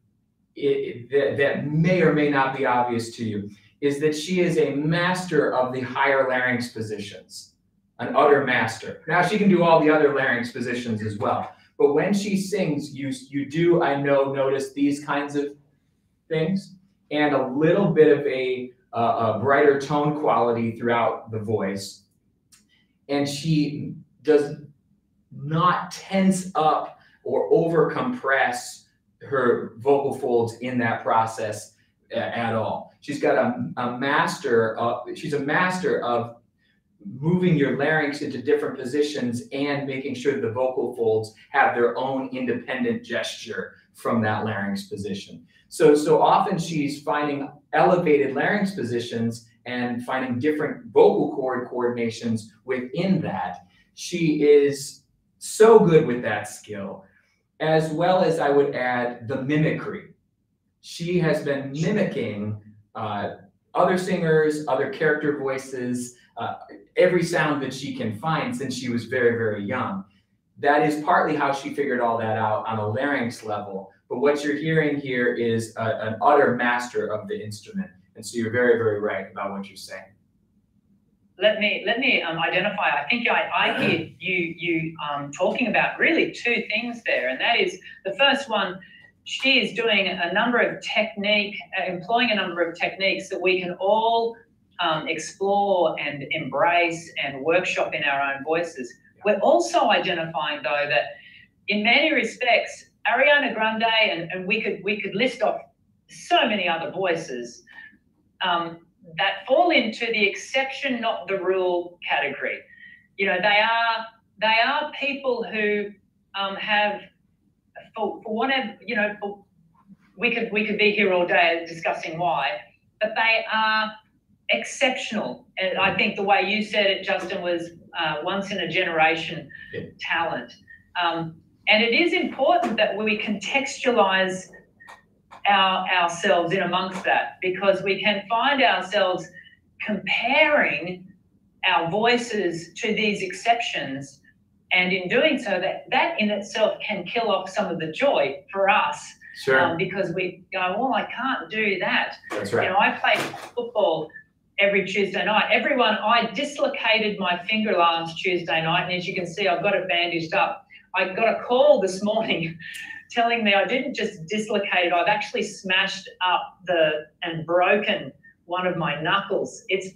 that may or may not be obvious to you is that she is a master of the higher larynx positions, an utter master. Now, she can do all the other larynx positions as well, but when she sings, you do, I know, notice these kinds of things and a little bit of a brighter tone quality throughout the voice. And she does not tense up or over compress her vocal folds in that process at all. She's got she's a master of moving your larynx into different positions and making sure the vocal folds have their own independent gesture from that larynx position. So often she's finding elevated larynx positions and finding different vocal cord coordinations within that. She is so good with that skill, as well as, I would add, the mimicry. She has been mimicking other singers, other character voices, every sound that she can find since she was very, very young. That is partly how she figured all that out on a larynx level. But what you're hearing here is an utter master of the instrument. And so you're very, very right about what you're saying. Let me identify. I think I hear you talking about really two things there, and that is the first one. She is doing a number of employing a number of techniques that we can all explore and embrace and workshop in our own voices. We're also identifying, though, that in many respects, Ariana Grande, and we could list off so many other voices that fall into the exception, not the rule category. You know, they are people who have, for whatever, you know, we could be here all day discussing why, but they are exceptional. And I think the way you said it, Justin, was once in a generation talent. And it is important that we contextualize ourselves in amongst that, because we can find ourselves comparing our voices to these exceptions, and in doing so, that in itself can kill off some of the joy for us. Sure. Because we go, well, I can't do that. That's right. You know, I play football every Tuesday night. I dislocated my finger last Tuesday night, and as you can see, I've got it bandaged up. I got a call this morning telling me I didn't just dislocate it, I've actually smashed up and broken one of my knuckles. It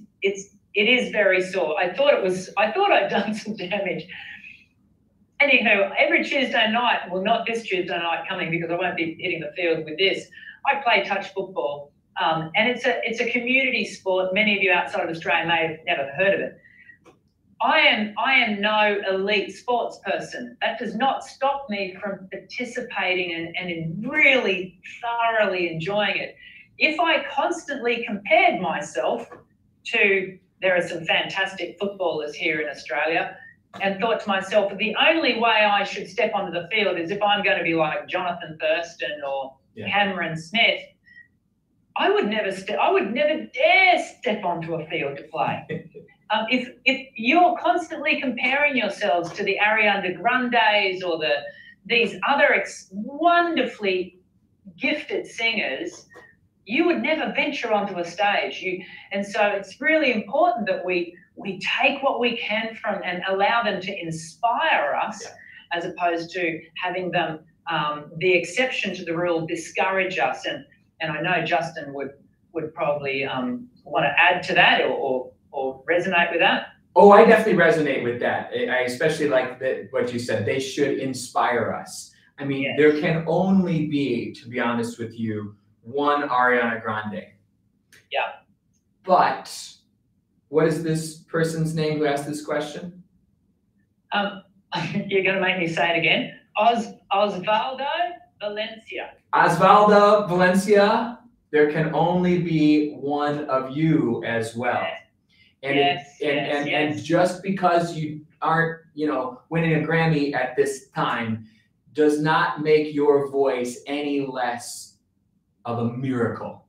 is very sore. I thought I'd done some damage. Anywho, every Tuesday night, well, not this Tuesday night coming because I won't be hitting the field with this, I play touch football. And it's a community sport. Many of you outside of Australia may have never heard of it. I am no elite sports person. That does not stop me from participating and in really thoroughly enjoying it. If I constantly compared myself to, there are some fantastic footballers here in Australia, and thought to myself, the only way I should step onto the field is if I'm going to be like Jonathan Thurston or Cameron Smith, I would never dare step onto a field to play. If you're constantly comparing yourselves to the Ariana Grandes or these other wonderfully gifted singers, you would never venture onto a stage. And so it's really important that we take what we can from and allow them to inspire us, as opposed to having them, the exception to the rule, discourage us. And I know Justin would probably want to add to that or resonate with that. Oh, I definitely resonate with that. I especially like what you said. They should inspire us. I mean, there can only be, to be honest with you, one Ariana Grande. Yeah. But what is this person's name who asked this question? You're going to make me say it again. Osvaldo Valencia. Osvaldo Valencia, there can only be one of you as well. And just because you aren't, winning a Grammy at this time does not make your voice any less of a miracle.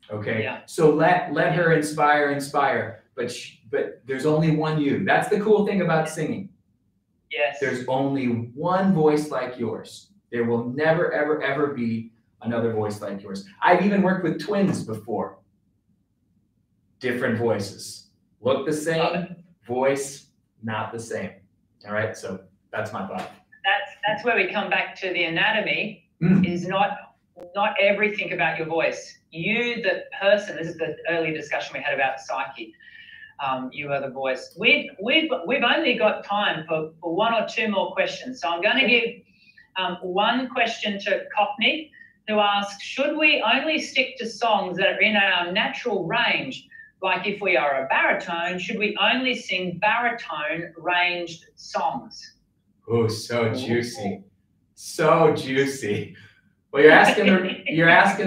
Okay. Yeah. So let her inspire, but there's only one you. That's the cool thing about singing. Yes. There's only one voice like yours. There will never, ever, ever be another voice like yours. I've even worked with twins before. Different voices. Look the same, voice not the same. All right, so that's my thought. That's where we come back to the anatomy. Is not everything about your voice. You, the person. This is the earlier discussion we had about psyche. You are the voice. We've only got time for one or two more questions. So I'm going to give one question to Cockney, who asks, should we only stick to songs that are in our natural range? Like if we are a baritone, should we only sing baritone-ranged songs? Oh, so juicy. So juicy. Well, you're asking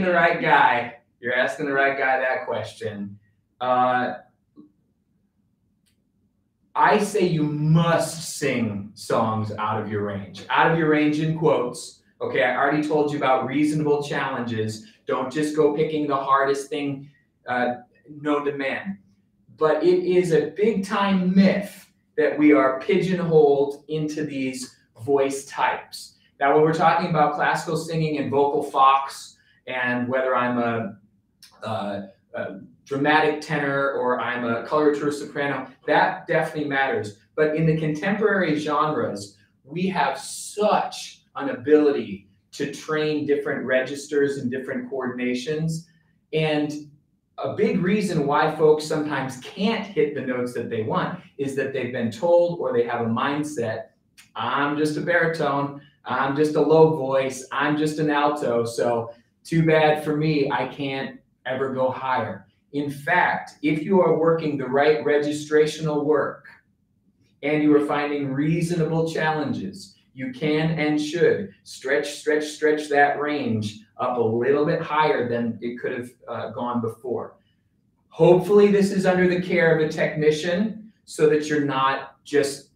the right guy. You're asking the right guy that question. I say you must sing songs out of your range. Out of your range in quotes. Okay, I already told you about reasonable challenges. Don't just go picking the hardest thing known to man. But it is a big time myth that we are pigeonholed into these voice types. Now, when we're talking about classical singing and vocal fox, and whether I'm a dramatic tenor or I'm a coloratura soprano, that definitely matters. But in the contemporary genres, we have such an ability to train different registers and different coordinations. And a big reason why folks sometimes can't hit the notes that they want is that they've been told, or they have a mindset, I'm just a baritone, I'm just a low voice, I'm just an alto, so too bad for me, I can't ever go higher. In fact, if you are working the right registrational work and you are finding reasonable challenges, you can and should stretch that range up a little bit higher than it could have gone before. Hopefully this is under the care of a technician so that you're not just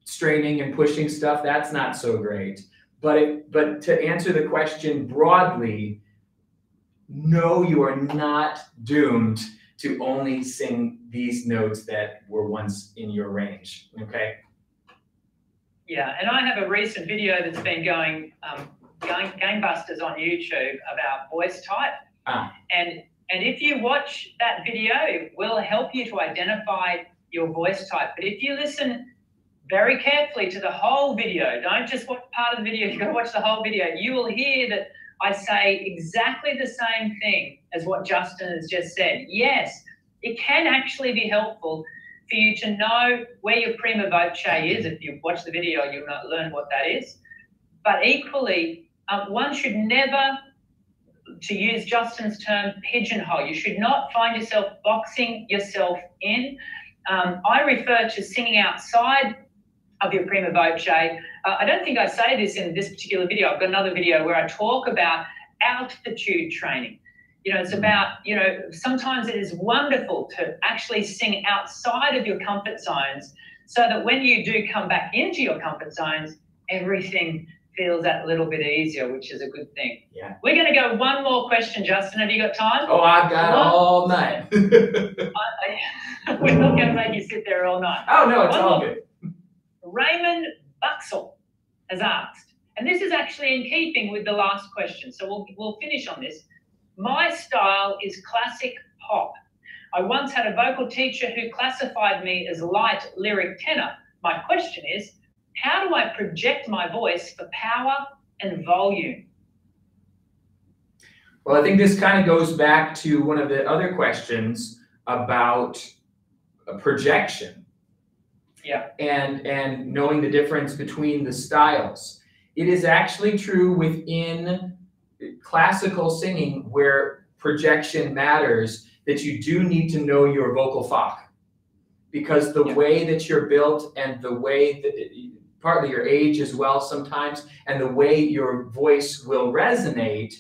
straining and pushing stuff. That's not so great. But to answer the question broadly, no, you are not doomed to only sing these notes that were once in your range, okay? Yeah, and I have a recent video that's been going gangbusters on YouTube about voice type. And if you watch that video, it will help you to identify your voice type. But if you listen very carefully to the whole video. Don't just watch part of the video, you've got to watch the whole video. You will hear that I say exactly the same thing as what Justin has just said. Yes, it can actually be helpful for you to know where your prima voce is. If you watch the video, you'll not learn what that is. But equally, one should never, to use Justin's term, pigeonhole. You should not find yourself boxing yourself in. I refer to singing outside of your prima voce. I don't think I say this in this particular video. I've got another video where I talk about altitude training. You know, it's about, you know, sometimes it is wonderful to actually sing outside of your comfort zones so that when you do come back into your comfort zones, everything feels that little bit easier, which is a good thing. Yeah. We're going to go one more question, Justin. Have you got time? Oh, I've got all night. We're not going to make you sit there all night. Oh, no, it's all good. Raymond Buxell has asked, and this is actually in keeping with the last question, so we'll finish on this. My style is classic pop. I once had a vocal teacher who classified me as light lyric tenor. My question is, how do I project my voice for power and volume? Well, I think this kind of goes back to one of the other questions about projection. Yeah. And knowing the difference between the styles. It is actually true within classical singing where projection matters that you do need to know your vocal fach, because the way that you're built and the way that partly your age as well sometimes, and the way your voice will resonate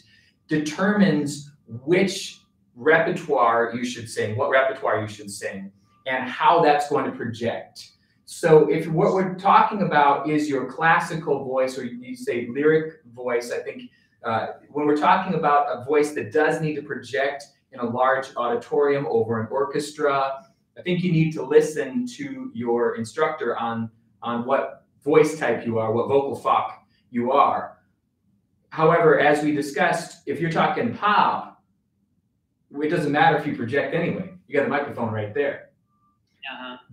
determines which repertoire you should sing, what repertoire you should sing, and how that's going to project. So if what we're talking about is your classical voice, or you say lyric voice, I think when we're talking about a voice that does need to project in a large auditorium over an orchestra, I think you need to listen to your instructor on what voice type you are, what vocal fach you are. However, as we discussed, if you're talking pop, it doesn't matter if you project anyway. You got the microphone right there.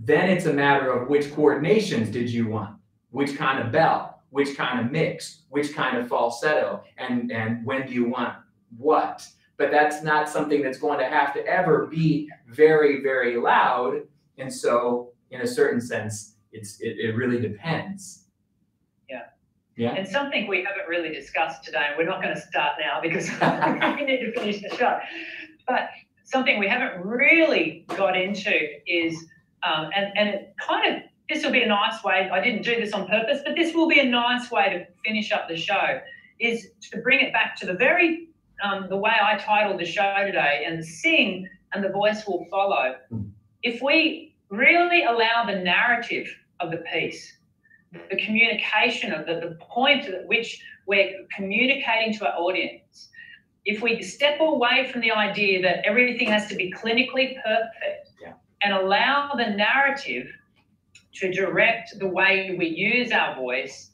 Then it's a matter of which coordinations did you want, which kind of bell, which kind of mix, which kind of falsetto, and when do you want what. But that's not something that's going to have to ever be very, very loud. And so in a certain sense, it really depends. Yeah. Yeah. And something we haven't really discussed today, and we're not going to start now because we need to finish the show. But something we haven't really got into is, and it kind of, this will be a nice way, I didn't do this on purpose, but this will be a nice way to finish up the show, is to bring it back to the very, the way I titled the show today, and sing and the voice will follow. If we really allow the narrative of the piece, the communication of the point at which we're communicating to our audience, if we step away from the idea that everything has to be clinically perfect and allow the narrative to direct the way we use our voice,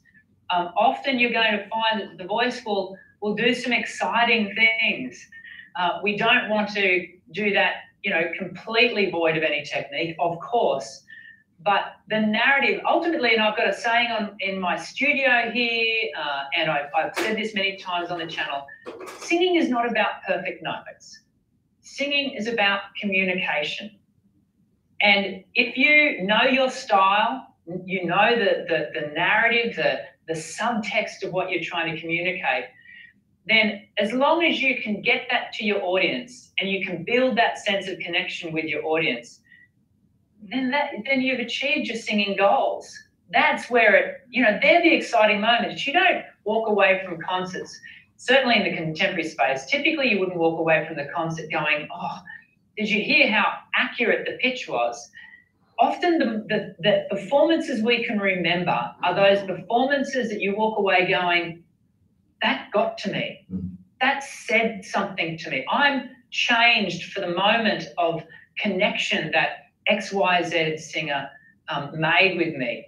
often you're going to find that the voice will do some exciting things. We don't want to do that, you know, completely void of any technique, of course, but the narrative ultimately, and I've got a saying in my studio here, and I've said this many times on the channel, singing is not about perfect notes. Singing is about communication. And if you know your style, you know the narrative, the subtext of what you're trying to communicate, then as long as you can get that to your audience and you can build that sense of connection with your audience, then you've achieved your singing goals. That's where they're the exciting moments. You don't walk away from concerts, certainly in the contemporary space. Typically, you wouldn't walk away from the concert going, oh, did you hear how accurate the pitch was? Often the performances we can remember are those performances that you walk away going, that got to me. That said something to me. I'm changed for the moment of connection that XYZ singer made with me.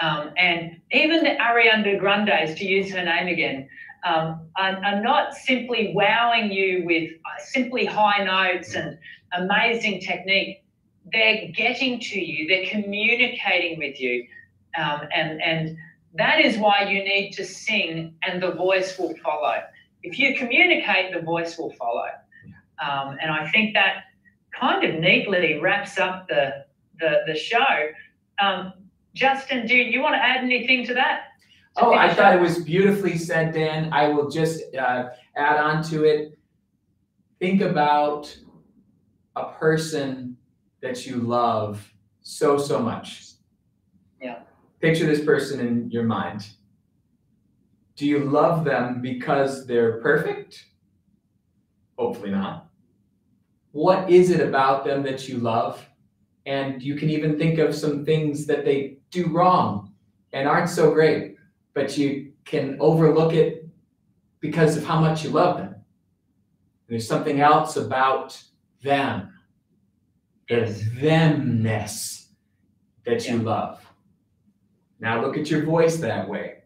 And even the Ariana Grandes, to use her name again, are not simply wowing you with simply high notes and amazing technique. They're getting to you. They're communicating with you. And that is why you need to sing, and the voice will follow. If you communicate, the voice will follow. And I think that kind of neatly wraps up the show. Justin, do you want to add anything to that? Oh, I thought it was beautifully said, Dan. I will just add on to it. Think about a person that you love so much. Yeah. Picture this person in your mind. Do you love them because they're perfect? Hopefully not. What is it about them that you love? And you can even think of some things that they do wrong and aren't so great, but you can overlook it because of how much you love them. There's something else about them, the themness that you love. Now look at your voice that way.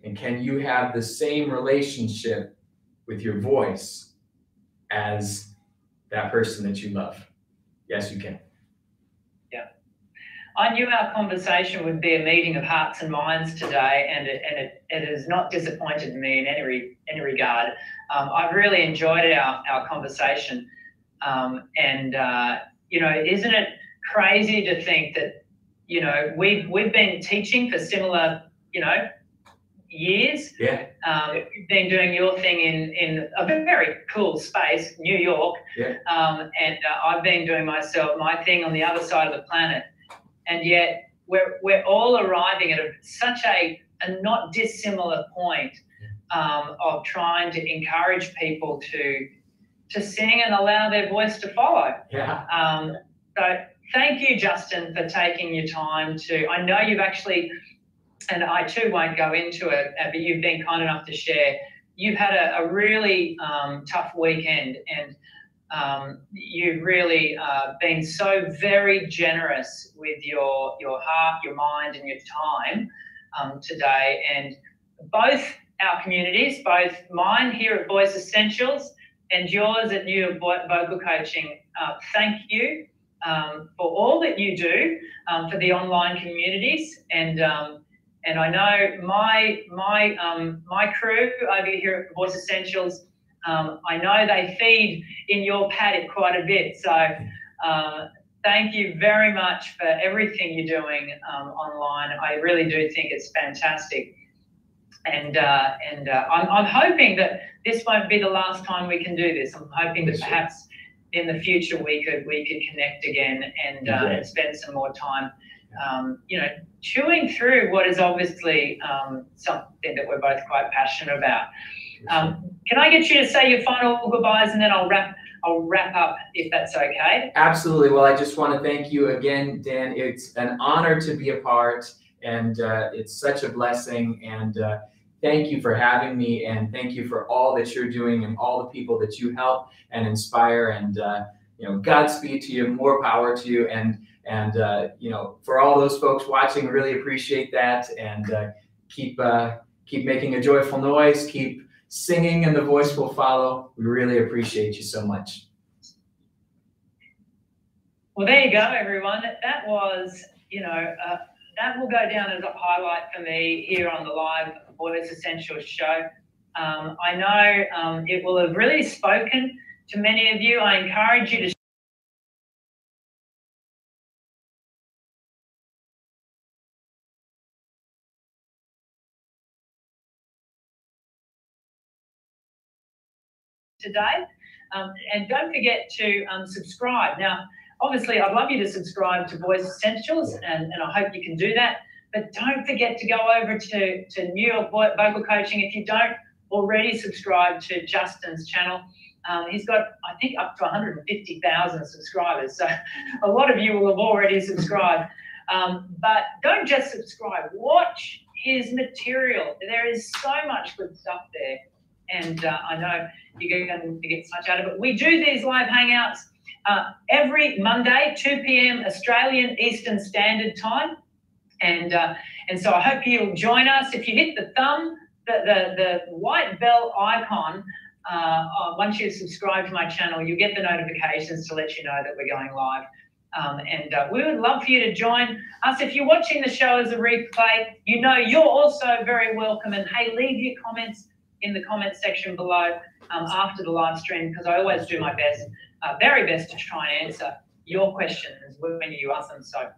And can you have the same relationship with your voice as that person that you love? Yes, you can. Yeah. I knew our conversation would be a meeting of hearts and minds today, and it has not disappointed me in any regard. I've really enjoyed our conversation. You know, isn't it crazy to think that, you know, we've been teaching for similar, you know, years. Yeah. You've been doing your thing in a very cool space, New York. Yeah. I've been doing my thing on the other side of the planet. And yet we're all arriving at such a not dissimilar point of trying to encourage people to sing and allow their voice to follow. Yeah. So thank you, Justin, for taking your time I know you've actually, and I too won't go into it, but you've been kind enough to share. You've had a really tough weekend, and you've really been so very generous with your heart, your mind, and your time today. And both our communities, both mine here at Voice Essentials and yours at New York Vocal Coaching, thank you for all that you do for the online communities. And I know my crew over here at Voice Essentials, I know they feed in your paddock quite a bit. So thank you very much for everything you're doing online. I really do think it's fantastic. And I'm hoping that this won't be the last time we can do this. I'm hoping that perhaps in the future we could connect again and spend some more time, you know, chewing through what is obviously something that we're both quite passionate about. Can I get you to say your final goodbyes, and then I'll wrap up if that's okay? Absolutely. Well, I just want to thank you again, Dan. It's an honor to be a part, and it's such a blessing. And thank you for having me, and thank you for all that you're doing and all the people that you help and inspire. And you know, Godspeed to you, more power to you, and you know, for all those folks watching, really appreciate that. And keep making a joyful noise. Keep singing, and the voice will follow. We really appreciate you so much. Well, there you go, everyone. That was, you know, that will go down as a highlight for me here on the live Voice Essentials show. I know it will have really spoken to many of you. I encourage you to today. And don't forget to subscribe. Now, obviously, I'd love you to subscribe to Voice Essentials, and I hope you can do that. But don't forget to go over to New York Vocal Coaching if you don't already subscribe to Justin's channel. He's got, I think, up to 150,000 subscribers. So a lot of you will have already subscribed. But don't just subscribe. Watch his material. There is so much good stuff there. And I know you're going to get so much out of it. We do these live hangouts every Monday, 2 p.m. Australian Eastern Standard Time. And so I hope you'll join us. If you hit the white bell icon, once you subscribe to my channel, you'll get the notifications to let you know that we're going live. We would love for you to join us. If you're watching the show as a replay, you know you're also very welcome. And hey, leave your comments in the comment section below after the live stream, because I always do my best, very best, to try and answer your questions when you ask them. So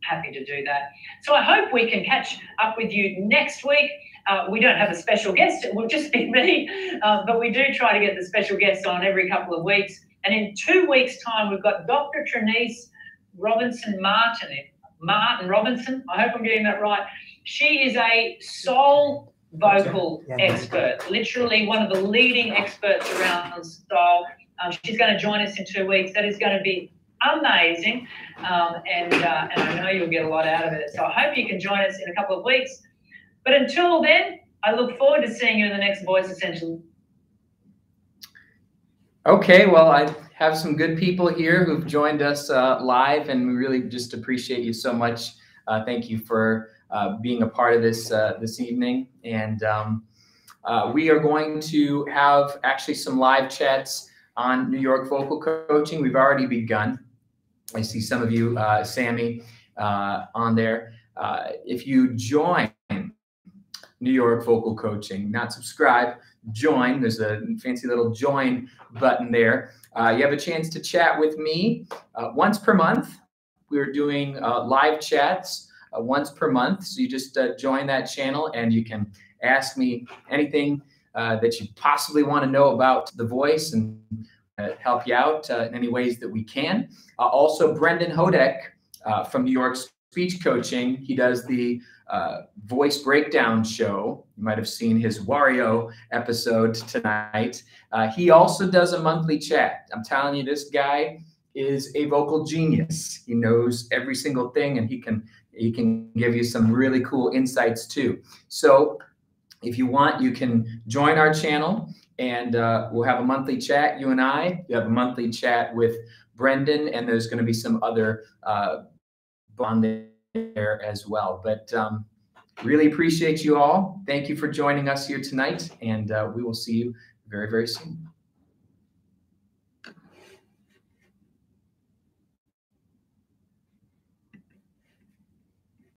happy to do that. So I hope we can catch up with you next week. We don't have a special guest, it will just be me, but we do try to get the special guests on every couple of weeks. And in 2 weeks' time, we've got Dr. Trinice Martin Robinson. I hope I'm getting that right. She is a soul vocal expert, literally one of the leading experts around soul. She's going to join us in 2 weeks. That is going to be amazing, and I know you'll get a lot out of it. So I hope you can join us in a couple of weeks. But until then, I look forward to seeing you in the next Voice Essential. Okay, well, I have some good people here who've joined us live, and we really just appreciate you so much. Thank you for being a part of this this evening. And we are going to have actually some live chats on New York vocal coaching. We've already begun. I see some of you, Sammy, on there. If you join New York vocal coaching, not subscribe, join. There's a fancy little join button there. You have a chance to chat with me once per month. We're doing live chats once per month. So you just join that channel and you can ask me anything that you possibly want to know about the voice, and help you out in any ways that we can. Also, Brendan Hodek from New York Speech Coaching, he does the voice breakdown show. You might have seen his Wario episode tonight. He also does a monthly chat. I'm telling you, this guy is a vocal genius. He knows every single thing, and he can give you some really cool insights too. So if you want, you can join our channel, and we'll have a monthly chat, you and I. You have a monthly chat with Brendan, and there's going to be some other bond there as well. But really appreciate you all. Thank you for joining us here tonight, and we will see you very, very soon.